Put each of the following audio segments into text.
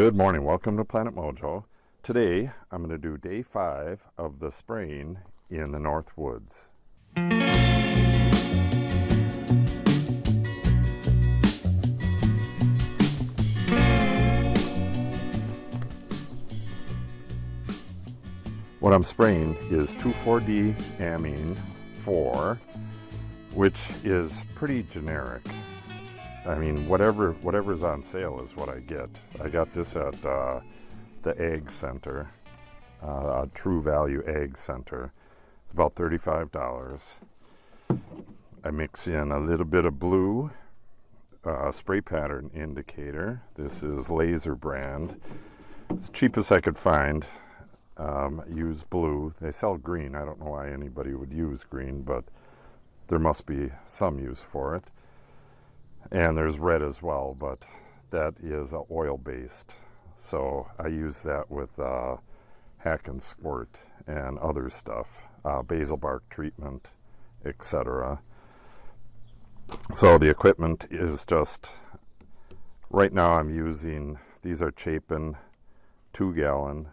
Good morning, welcome to Planet Mojo. Today I'm going to do day 5 of the spraying in the North Woods. What I'm spraying is 2,4-D amine 4, which is pretty generic. I mean, whatever's on sale is what I get. I got this at the Ag Center, a True Value Ag Center. It's about $35. I mix in a little bit of blue, spray pattern indicator. This is Laser brand. It's the cheapest I could find. Use blue. They sell green. I don't know why anybody would use green, but there must be some use for it. And there's red as well, but that is oil-based. So I use that with Hack and Squirt and other stuff, basil bark treatment, etc. So the equipment is just, right now I'm using, these are Chapin 2-gallon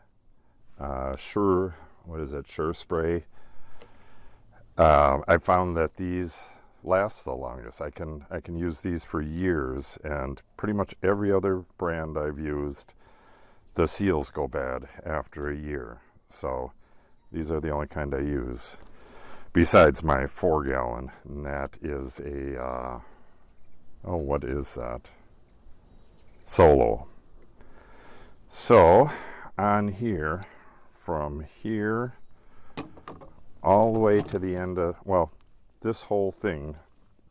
Sure spray. I found that these last the longest. I can use these for years, and pretty much every other brand I've used, the seals go bad after a year. So these are the only kind I use, besides my 4-gallon, and that is a what is that? Solo. So on here, from here all the way to the end of, well, this whole thing,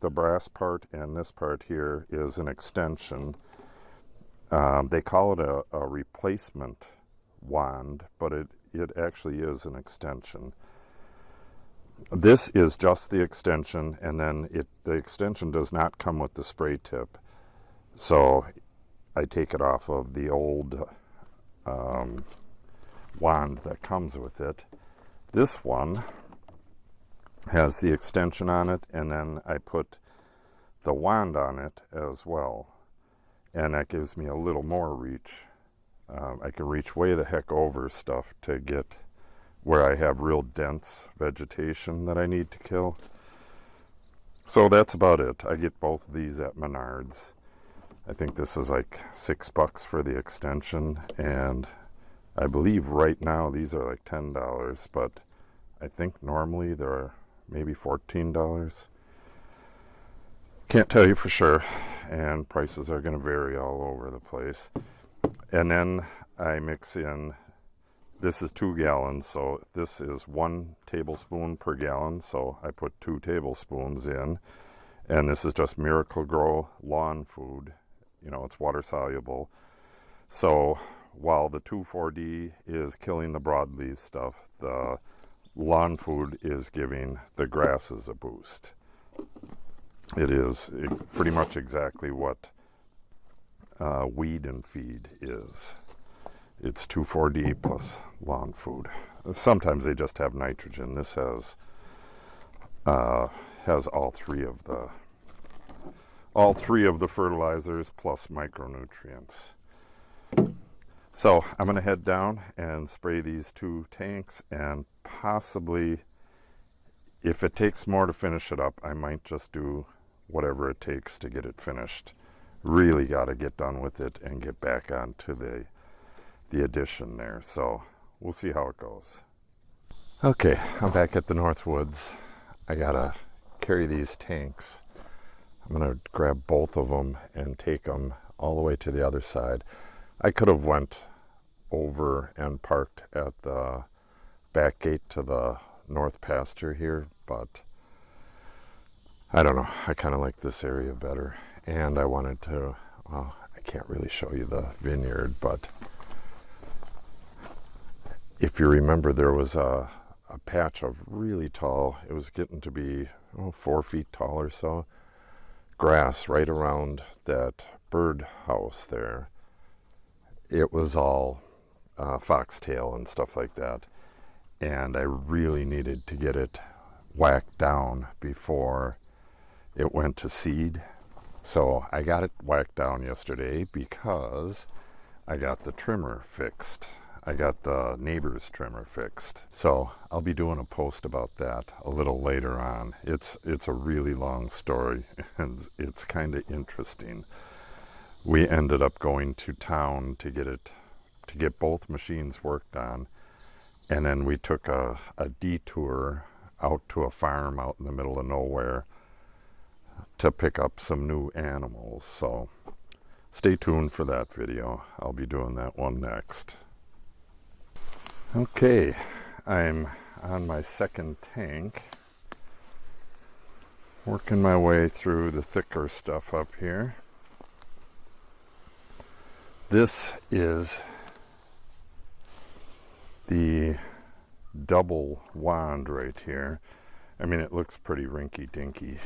the brass part and this part here, is an extension. They call it a replacement wand, but it actually is an extension. This is just the extension, and then the extension does not come with the spray tip. So I take it off of the old wand that comes with it. This one has the extension on it, and then I put the wand on it as well, and that gives me a little more reach. I can reach way the heck over stuff to get where I have real dense vegetation that I need to kill. So that's about it. I get both of these at Menards. I think this is like $6 for the extension, and I believe right now these are like $10, but I think normally they're maybe $14. Can't tell you for sure, and prices are going to vary all over the place. And then I mix in, this is 2 gallons, so this is 1 tablespoon per gallon, so I put 2 tablespoons in. And this is just Miracle-Gro lawn food. You know, it's water soluble. So while the 2,4-D is killing the broadleaf stuff, the lawn food is giving the grasses a boost. It is pretty much exactly what weed and feed is. It's 2,4-D plus lawn food. Sometimes they just have nitrogen. This has all three of the fertilizers plus micronutrients. So I'm going to head down and spray these 2 tanks, and possibly, if it takes more to finish it up, I might just do whatever it takes to get it finished. Really got to get done with it and get back onto the addition there. So we'll see how it goes. Okay, I'm back at the North Woods. I got to carry these tanks. I'm going to grab both of them and take them all the way to the other side. I could have went over and parked at the back gate to the north pasture here, but I don't know, I kind of like this area better, and I wanted to, well, I can't really show you the vineyard, but if you remember, there was a patch of really tall, it was getting to be 4 feet tall or so, grass right around that bird house there. It was all foxtail and stuff like that, and I really needed to get it whacked down before it went to seed. So I got it whacked down yesterday because I got the trimmer fixed. I got the neighbor's trimmer fixed. So I'll be doing a post about that a little later on. It's a really long story and it's kind of interesting. We ended up going to town to get both machines worked on, and then we took a detour out to a farm out in the middle of nowhere to pick up some new animals. So stay tuned for that video. I'll be doing that one next. Okay, I'm on my second tank, working my way through the thicker stuff up here. This is the double wand right here. I mean, it looks pretty rinky-dinky,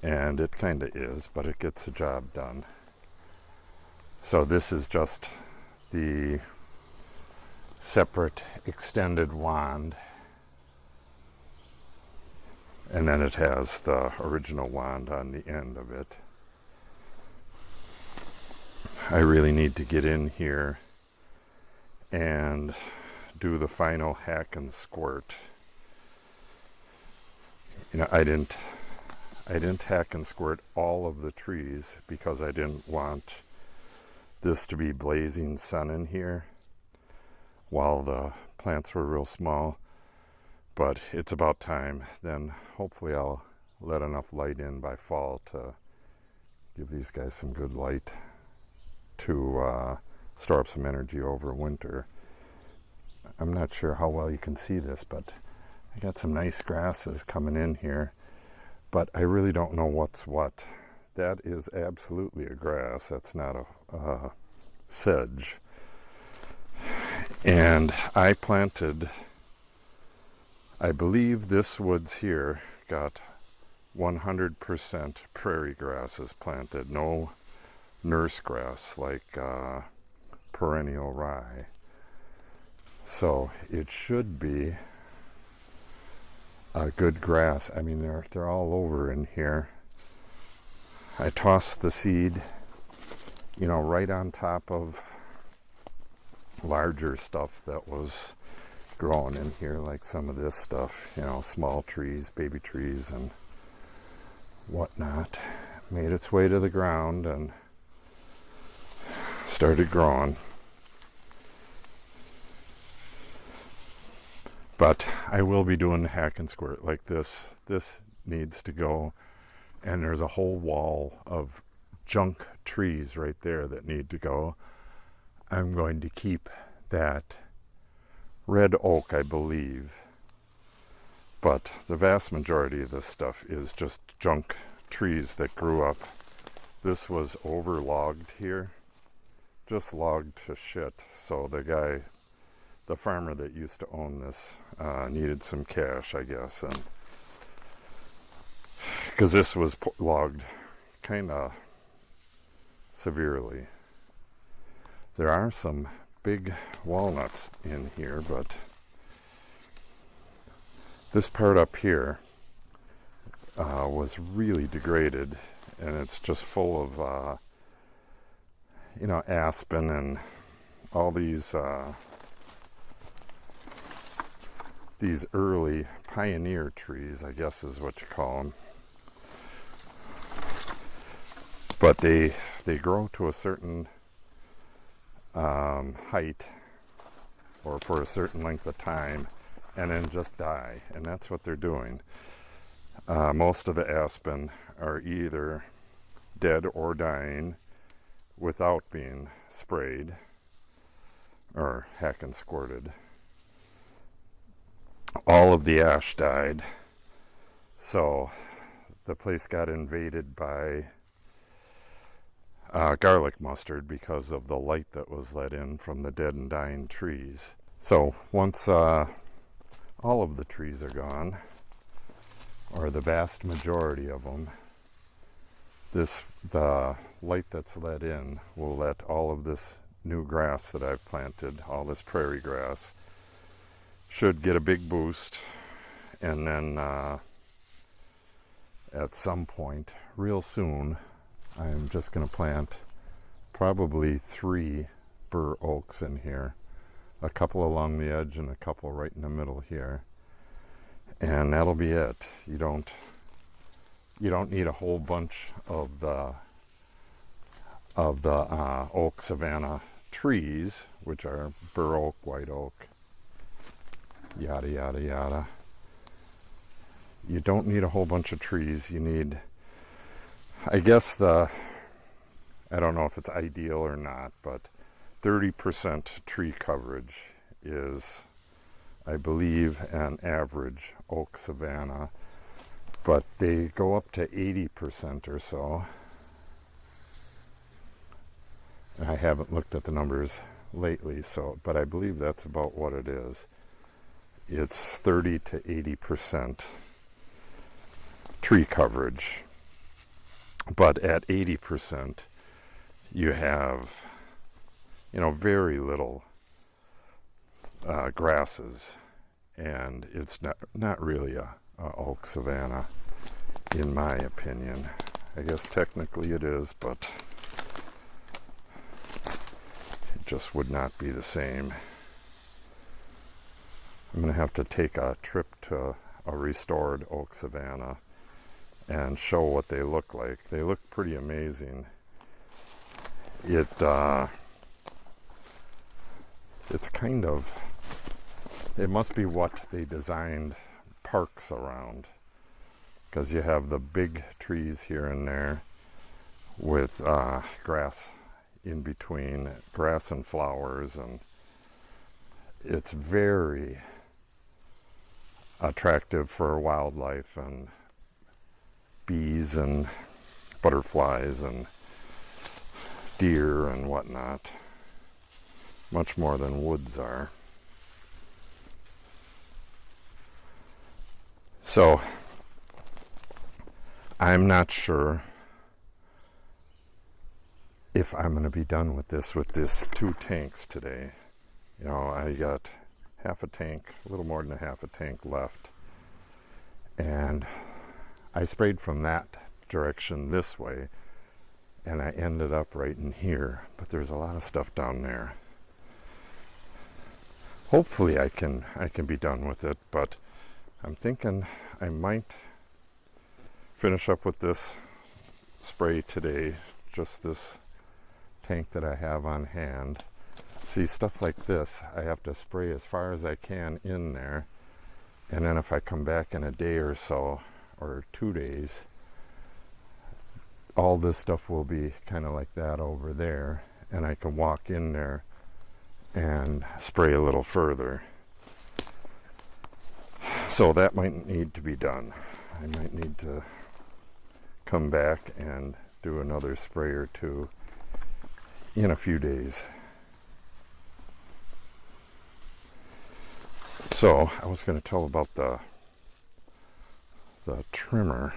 and it kind of is, but it gets the job done. So this is just the separate extended wand, and then it has the original wand on the end of it. I really need to get in here and do the final hack and squirt. You know, I didn't hack and squirt all of the trees because I didn't want this to be blazing sun in here while the plants were real small. But it's about time. Then hopefully I'll let enough light in by fall to give these guys some good light to store up some energy over winter. I'm not sure how well you can see this, but I got some nice grasses coming in here, but I really don't know what's what. That is absolutely a grass. That's not a sedge. And I planted, I believe this woods here got 100% prairie grasses planted, no nurse grass like perennial rye. So it should be a good grass. I mean, they're all over in here. I tossed the seed, you know, right on top of larger stuff that was growing in here, like some of this stuff, you know, small trees, baby trees and whatnot. Made its way to the ground and started growing. But I will be doing the hack and squirt like this. This needs to go, and there's a whole wall of junk trees right there that need to go. I'm going to keep that red oak, I believe, but the vast majority of this stuff is just junk trees that grew up. This was overlogged here, just logged to shit. So the farmer that used to own this needed some cash, I guess, and because this was logged kind of severely. There are some big walnuts in here, but this part up here was really degraded, and it's just full of you know, aspen and all these early pioneer trees, I guess is what you call them. But they grow to a certain height, or for a certain length of time, and then just die, and that's what they're doing. Most of the aspen are either dead or dying without being sprayed or hack and squirted. All of the ash died, so the place got invaded by garlic mustard because of the light that was let in from the dead and dying trees. So once all of the trees are gone, or the vast majority of them, the light that's let in will let all of this new grass that I've planted, all this prairie grass, should get a big boost, and then at some point real soon I'm just going to plant probably 3 bur oaks in here, a couple along the edge and a couple right in the middle here, and that'll be it. You don't need a whole bunch of the oak savanna trees, which are bur oak, white oak, yada yada yada. You don't need a whole bunch of trees. You need, I guess I don't know if it's ideal or not, but 30% tree coverage is, I believe, an average oak savanna, but they go up to 80% or so. I haven't looked at the numbers lately, but I believe that's about what it is. It's 30 to 80% tree coverage, but at 80% you have, very little grasses, and it's not really a oak savanna, in my opinion. I guess technically it is, but it just would not be the same. I'm going to have to take a trip to a restored oak savanna and show what they look like. They look pretty amazing. It's kind of, it must be what they designed parks around, because you have the big trees here and there with grass in between, grass and flowers, and it's very attractive for wildlife and bees and butterflies and deer and whatnot, much more than woods are. So I'm not sure if I'm going to be done with this 2 tanks today. I got half a tank, a little more than a half a tank left, and I sprayed from that direction this way, and I ended up right in here, but there's a lot of stuff down there. Hopefully I can be done with it, but I'm thinking I might finish up with this spray today, just this tank that I have on hand. See, stuff like this, I have to spray as far as I can in there, and then if I come back in a day or so, or 2 days, all this stuff will be kind of like that over there, and I can walk in there and spray a little further. So that might need to be done. I might need to come back and do another spray or 2 in a few days. So I was going to tell about the trimmer.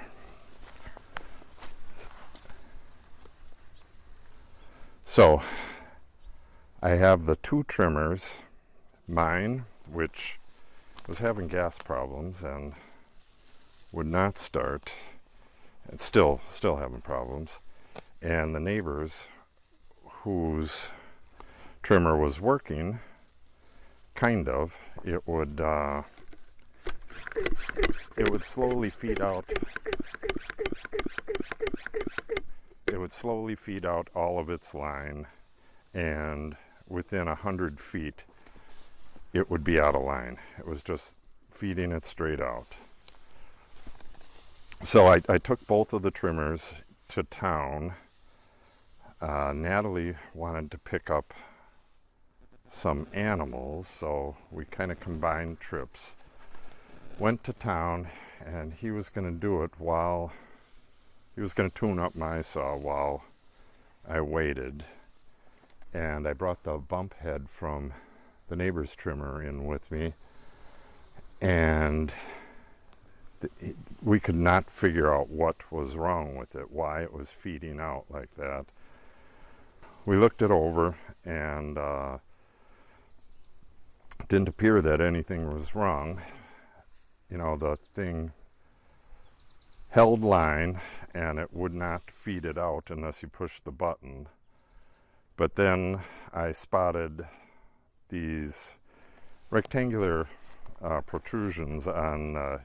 So I have the 2 trimmers, mine, which was having gas problems and would not start, and still having problems, and the neighbors whose trimmer was working, kind of. It would slowly feed out. It would slowly feed out all of its line, and within 100 feet, it would be out of line. It was just feeding it straight out. So I took both of the trimmers to town. Natalie wanted to pick up some animals, so we kind of combined trips. Went to town, and he was going to do it while he was going to tune up my saw while I waited. And I brought the bump head from the neighbor's trimmer in with me, and we could not figure out what was wrong with it, why it was feeding out like that. We looked it over, and didn't appear that anything was wrong. The thing held line, and it would not feed it out unless you pushed the button. But then I spotted these rectangular protrusions on the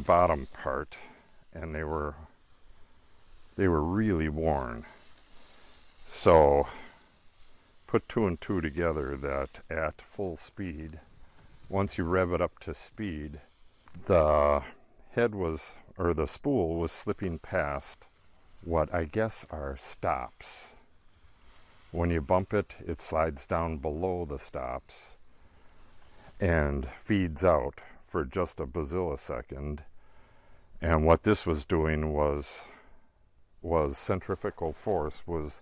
bottom part, and they were really worn. So put two and two together that at full speed, once you rev it up to speed, the the spool was slipping past what I guess are stops. When you bump it, it slides down below the stops and feeds out for just a bazillisecond. And what this was doing was centrifugal force was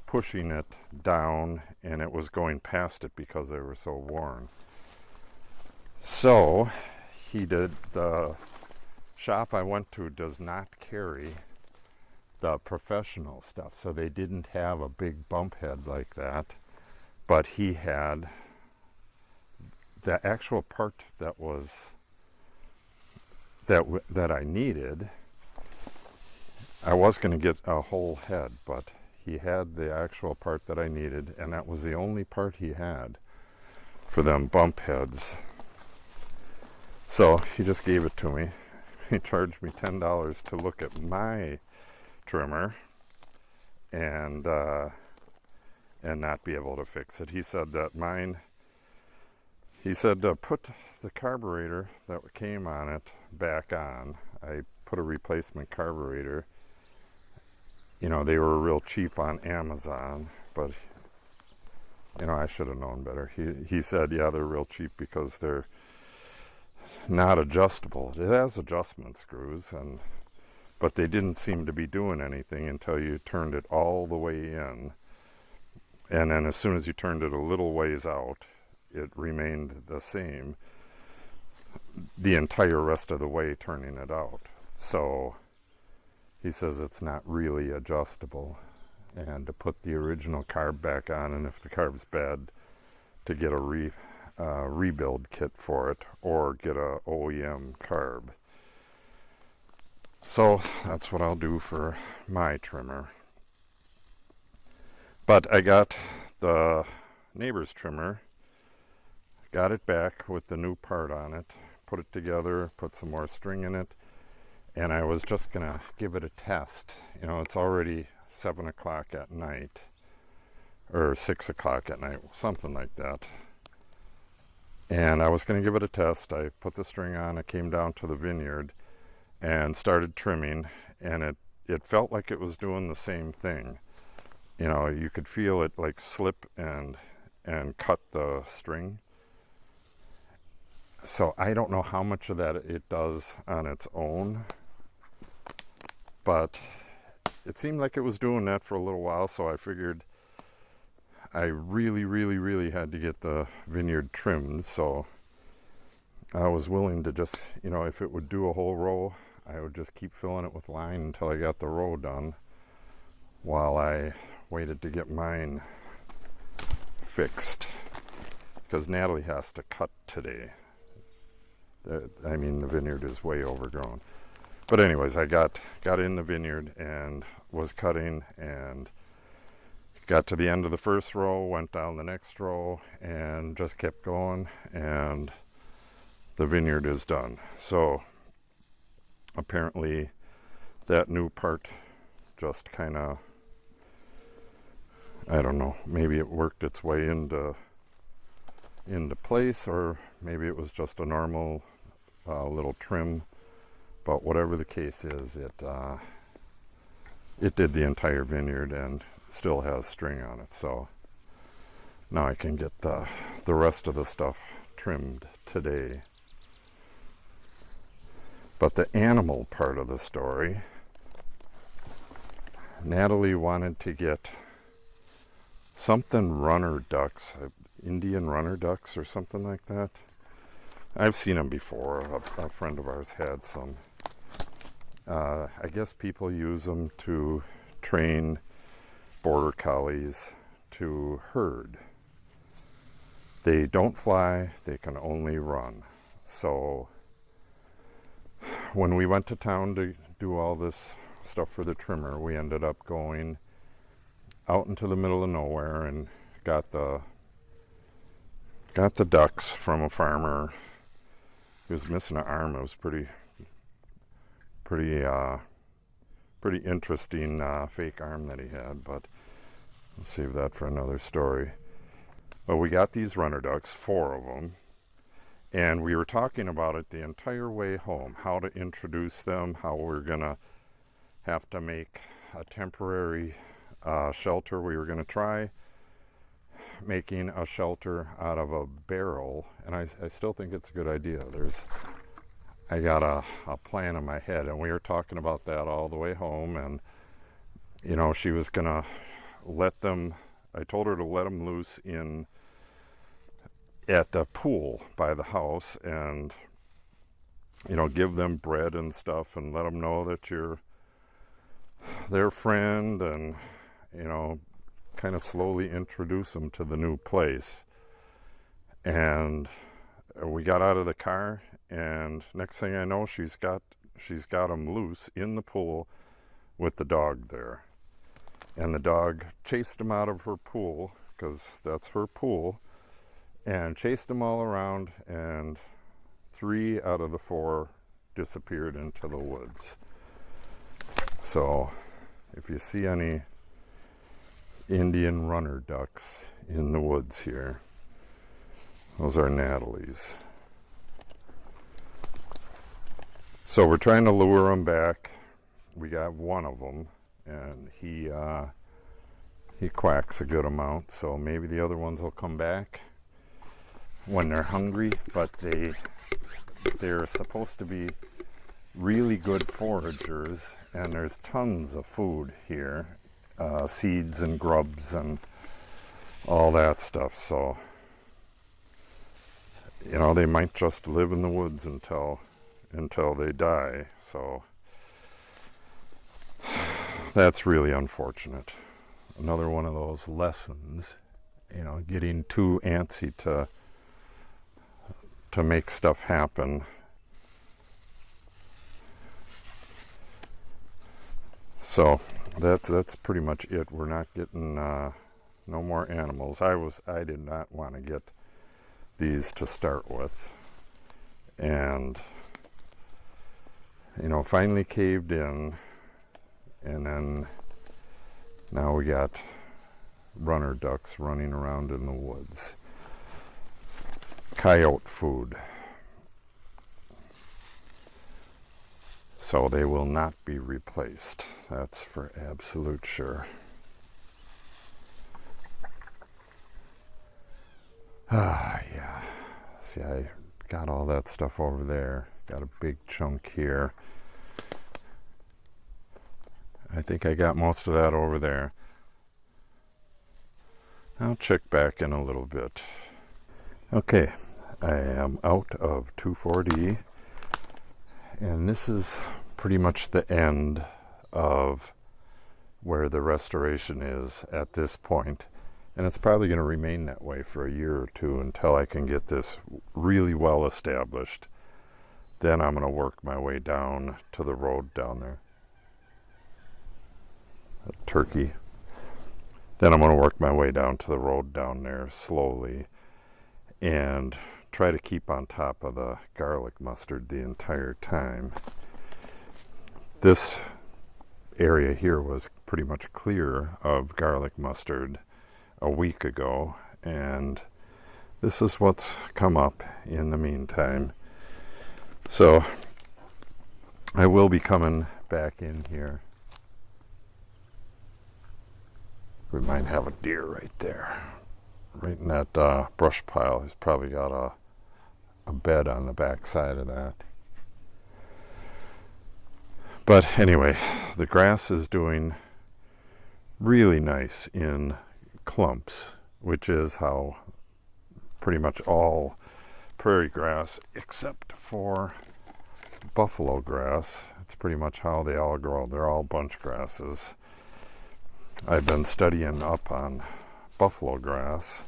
pushing it down, and it was going past it because they were so worn. So the shop I went to does not carry the professional stuff, so they didn't have a big bump head like that, but he had the actual part that I needed. I was going to get a whole head, but he had the actual part that I needed, and that was the only part he had for them bump heads. So he just gave it to me. He charged me $10 to look at my trimmer and not be able to fix it. He said that put the carburetor that came on it back on. I put a replacement carburetor. You know, they were real cheap on Amazon, but you know, I should have known better. He said, yeah, they're real cheap because they're not adjustable. It has adjustment screws, but they didn't seem to be doing anything until you turned it all the way in. And then as soon as you turned it a little ways out, it remained the same the entire rest of the way turning it out. So he says it's not really adjustable, and to put the original carb back on, and if the carb's bad, to get a rebuild kit for it, or get a OEM carb. So that's what I'll do for my trimmer. But I got the neighbor's trimmer, got it back with the new part on it, put it together, put some more string in it, and I was just gonna give it a test. You know, it's already 7 o'clock at night, or 6 o'clock at night, something like that. And I was gonna give it a test. I put the string on, I came down to the vineyard and started trimming, and it felt like it was doing the same thing. You know, you could feel it like slip and cut the string. So I don't know how much of that it does on its own, but it seemed like it was doing that for a little while, so I figured I really had to get the vineyard trimmed. So I was willing to just, you know, if it would do a whole row, I would just keep filling it with line until I got the row done, while I waited to get mine fixed, because Natalie has to cut today. I mean, the vineyard is way overgrown. But anyways, I got in the vineyard and was cutting, and got to the end of the first row, went down the next row, and just kept going, and the vineyard is done. So apparently that new part just kind of, I don't know, maybe it worked its way into place, or maybe it was just a normal little trim. But whatever the case is, it did the entire vineyard and still has string on it. So now I can get the rest of the stuff trimmed today. But the animal part of the story, Natalie wanted to get something runner ducks, Indian runner ducks or something like that. I've seen them before. A friend of ours had some. I guess people use them to train border collies to herd. They don't fly, they can only run. So when we went to town to do all this stuff for the trimmer, we ended up going out into the middle of nowhere and got the ducks from a farmer. He was missing an arm. It was pretty interesting fake arm that he had, but we'll save that for another story. Well, we got these runner ducks, 4 of them, and we were talking about it the entire way home, how to introduce them, how we're gonna have to make a temporary shelter. We were gonna try making a shelter out of a barrel, and I still think it's a good idea. I got a plan in my head, and we were talking about that all the way home, and you know, she was gonna let them, I told her to let them loose at the pool by the house, and you know, give them bread and stuff and let them know that you're their friend, and you know, kind of slowly introduce them to the new place. And we got out of the car, and next thing I know, she's got them loose in the pool with the dog there. And the dog chased them out of her pool, because that's her pool, and chased them all around, and 3 out of the 4 disappeared into the woods. So if you see any Indian runner ducks in the woods here, those are Natalie's. So we're trying to lure them back. We got one of them, and he quacks a good amount, so maybe the other ones will come back when they're hungry, but they're supposed to be really good foragers, and there's tons of food here, seeds and grubs and all that stuff. So you know, they might just live in the woods until they die. So that's really unfortunate. Another one of those lessons, you know, getting too antsy to make stuff happen. So that's pretty much it. We're not getting no more animals. I did not want to get these to start with, and you know, finally caved in, and then now we got runner ducks running around in the woods. Coyote food. So they will not be replaced. That's for absolute sure. Yeah. See, I got all that stuff over there. Got a big chunk here. I think I got most of that over there. I'll check back in a little bit. Okay, I am out of 2,4-D, and this is pretty much the end of where the restoration is at this point. And it's probably going to remain that way for a year or two until I can get this really well established. Then I'm going to work my way down to the road down there. A turkey. Then I'm going to work my way down to the road down there slowly and try to keep on top of the garlic mustard the entire time. This area here was pretty much clear of garlic mustard a week ago, and this is what's come up in the meantime. So I will be coming back in here. We might have a deer right there, right in that brush pile. He's probably got a bed on the back side of that. But anyway, the grass is doing really nice in clumps, which is how pretty much all prairie grass, except for buffalo grass, it's pretty much how they all grow. They're all bunch grasses. I've been studying up on buffalo grass.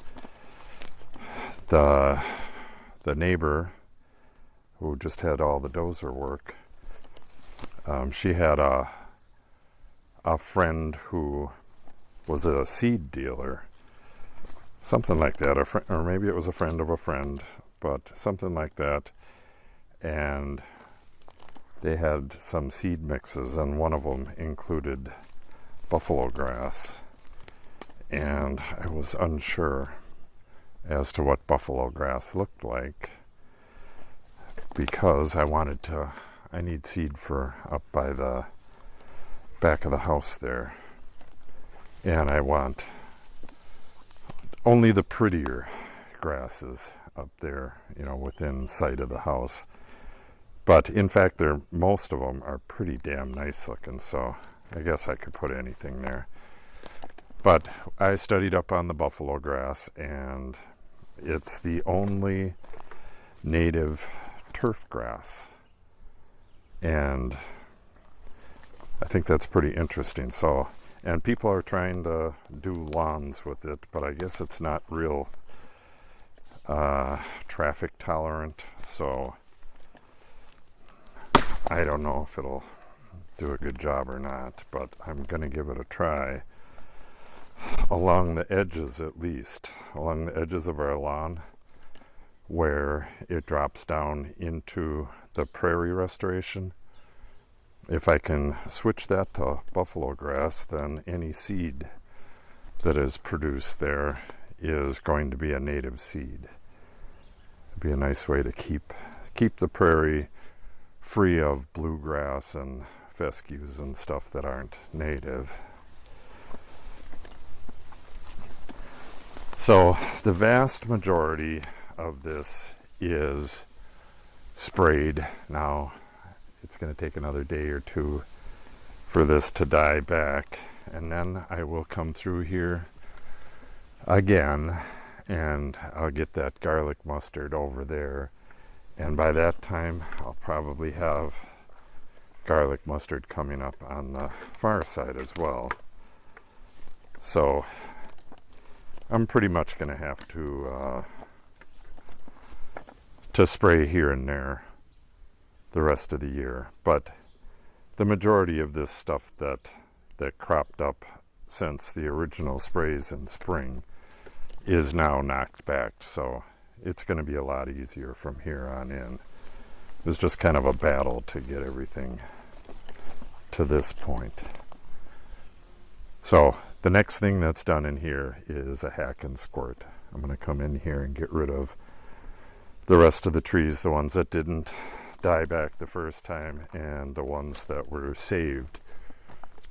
The neighbor who just had all the dozer work, she had a friend who was a seed dealer, something like that, or maybe it was a friend of a friend, but something like that. And they had some seed mixes, and one of them included buffalo grass. And I was unsure as to what buffalo grass looked like, because I need seed for up by the back of the house there. And I want only the prettier grasses up there, within sight of the house. But in fact, most of them are pretty damn nice looking, so I guess I could put anything there. But I studied up on the buffalo grass, and it's the only native turf grass. And I think that's pretty interesting. So, and people are trying to do lawns with it, but I guess it's not real traffic tolerant, so I don't know if it'll do a good job or not, but I'm going to give it a try. Along the edges, at least, along the edges of our lawn, where it drops down into the prairie restoration. If I can switch that to buffalo grass, then any seed that is produced there is going to be a native seed. It'd be a nice way to keep the prairie free of bluegrass and fescues and stuff that aren't native. So the vast majority of this is sprayed. Now it's going to take another day or two for this to die back, and then I will come through here again and I'll get that garlic mustard over there, and by that time I'll probably have garlic mustard coming up on the far side as well. So I'm pretty much going to have to spray here and there the rest of the year, but the majority of this stuff that cropped up since the original sprays in spring is now knocked back, so it's going to be a lot easier from here on in. It was just kind of a battle to get everything to this point. So the next thing that's done in here is a hack and squirt. I'm going to come in here and get rid of the rest of the trees, the ones that didn't die back the first time, and the ones that were saved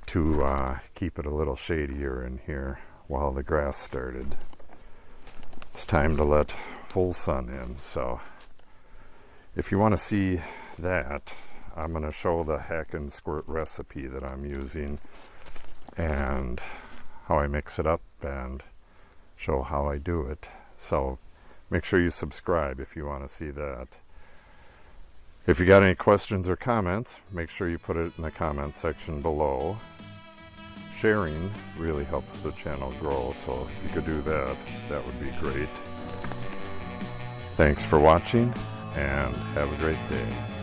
to keep it a little shadier in here while the grass started. It's time to let full sun in, so if you want to see that, I'm going to show the hack and squirt recipe that I'm using and how I mix it up and show how I do it. So make sure you subscribe if you want to see that. If you got any questions or comments, make sure you put it in the comment section below. Sharing really helps the channel grow, so if you could do that, that would be great. Thanks for watching, and have a great day.